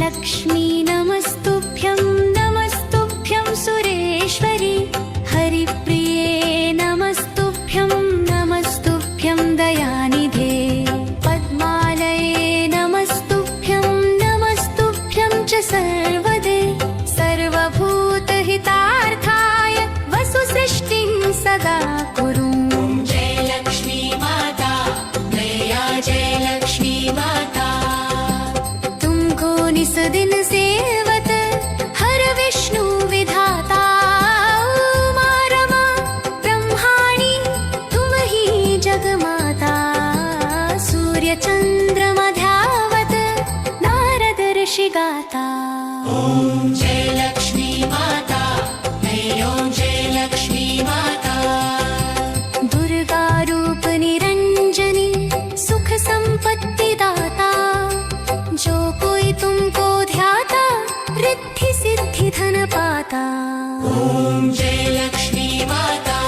लक्ष्मी नमस्तुभ्यं सुरेश्वरी हरिप्रिये नमस्तुभ्यं दयानिधे पद्मालये नमस्तुभ्यं च सर्वदे सर्वभूतहितार्थाय वसुसृष्टिं सदा कुरु। जय लक्ष्मी माता मैया जय लक्ष्मी माता तुमको निस दिन सेवत हर विष्णु विधाता उमा रमा ब्रह्माणी तुम ही जगमाता सूर्य चंद्रमा ध्यावत नारद ऋषि गाता। ओम जय लक्ष्मी माता ओम जय लक्ष्मी माता दुर्गा रूप निरंजनी सुख संपत्ति दाता जो कोई तुमको ध्याता रिद्धि सिद्धि धन पाता। ओम जय लक्ष्मी माता